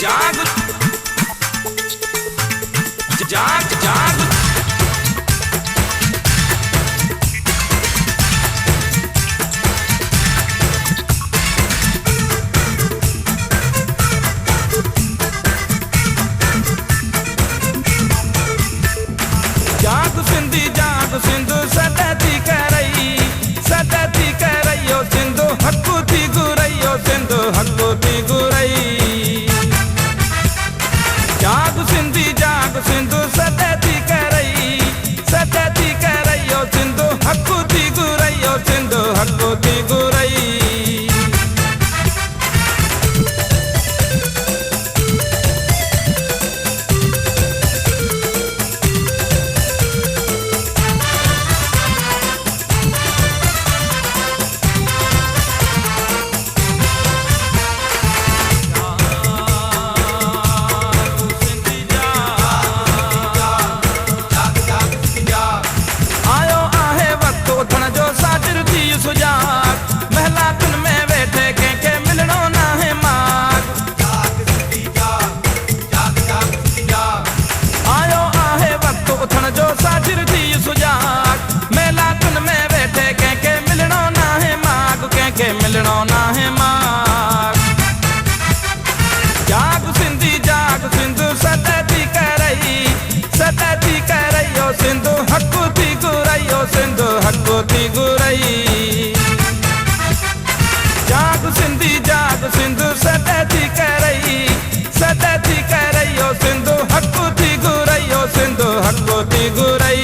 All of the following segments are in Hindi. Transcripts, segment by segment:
जाग जाग जाग जाग सिंधी जाग सिंधु सदती करैयो सिंधु हक्कु थी गुरैयो सिंधु हक्कु थी गुरई जाग सिंधी जाग सिंधु सदती करैयो सिंधु हक्कु थी गुरैयो सिंधु हक्कु थी गुरई मिलनो ना है मार जाग सिंधी जाग सिंधु सदती करैयो सिंधु हक्कु थी गुरैयो सिंधु हक्कु थी गुरई जाग सिंधी जाग सिंधु सदती करैयो सिंधु हक्कु थी गुरैयो सिंधु हक्कु थी गुरई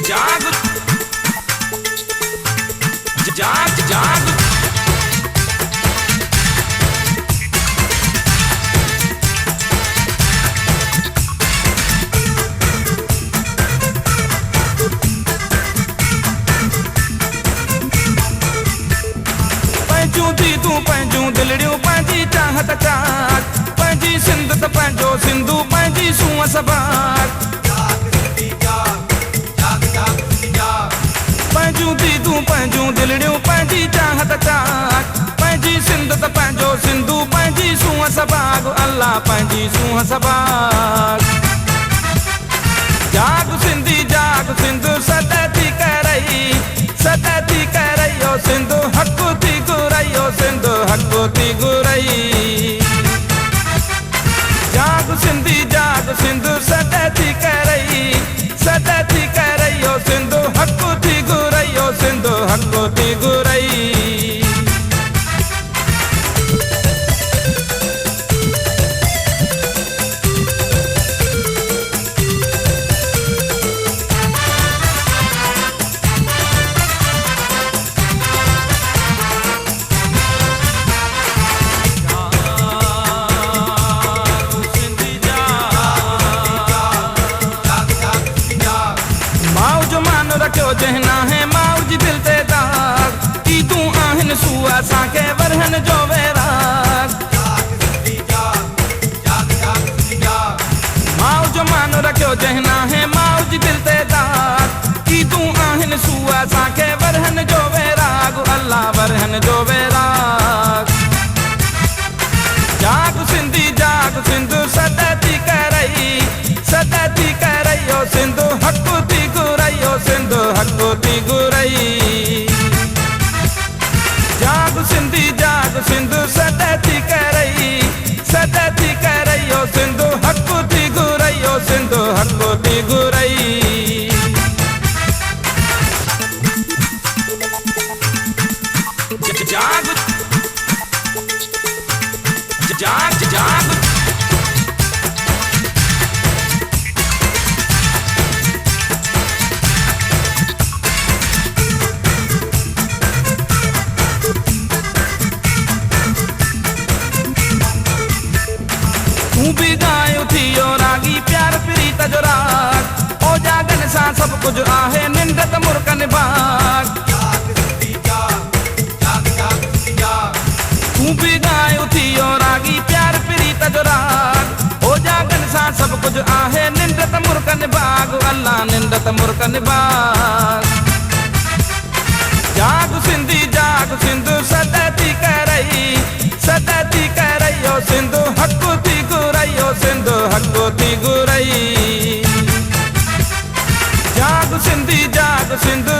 जाग जाग जाग पंहिंजूं थी तूं पंहिंजूं दिलड़ियूं पंहिंजी चाहत चाक पंहिंजी सिंध त पंहिंजो सिंधु पंहिंजी सूंहं सबाक पंहिंजूं थी तूं पंहिंजूं दिलड़ियूं पंहिंजी चाहत चाक पंहिंजी सिंध त पंहिंजो सिंधु पंहिंजी सूंहं सबाग अल्लाह पंहिंजी सूंहं सबाग जाग सिंधी जाग सिंधु सदती करैयो सिंधु हक्कु थी गुरैयो सिंधु हक्कु थी गुरई जाग सिंधी जाग सिंधु सदती करैयो सिंधु हक्कु थी गुरैयो सिंधु हक्कु थी गुरई रखियो जहना है माउ जी दिल ते दाग की तूं आहिन सूआ असांखे वरहन जो वैराग माउ जो मान रखियो जहना है माउ जी दिल ते दाग की तूं आहिन सूआ असांखे वरहन जो वैराग अल्लाह वरहन जो वैराग जाग सिंधी जाग सिंधु सदती करैयो सिंधु हक्कु थी गुरैयो सिंधु हक्कु थी गुरई जाग सिंधी जाग सिंधु सदती करैयो सिंधु हक्कु थी गुरैयो सिंधु हक्कु थी गुरई जाग जाग जाग तूं भी गायो थियो रागी प्यार प्रीत जो राग ओ जागन सां सब कुछ आहे निंड त मुर्कन बाग तूं भी गायो थियो रागी प्यार प्रीत जो राग ओ जागन सां सब कुछ आहे निंड त मुर्कन बाग अल्लाह निंड त मुर्कन बाग जाग सिंधी जाग सिंधु सदती करई ओ सिंधु हक थी घुरई ओ सिंधु हक थी घुरई जाग सिंधी जाग सिंधु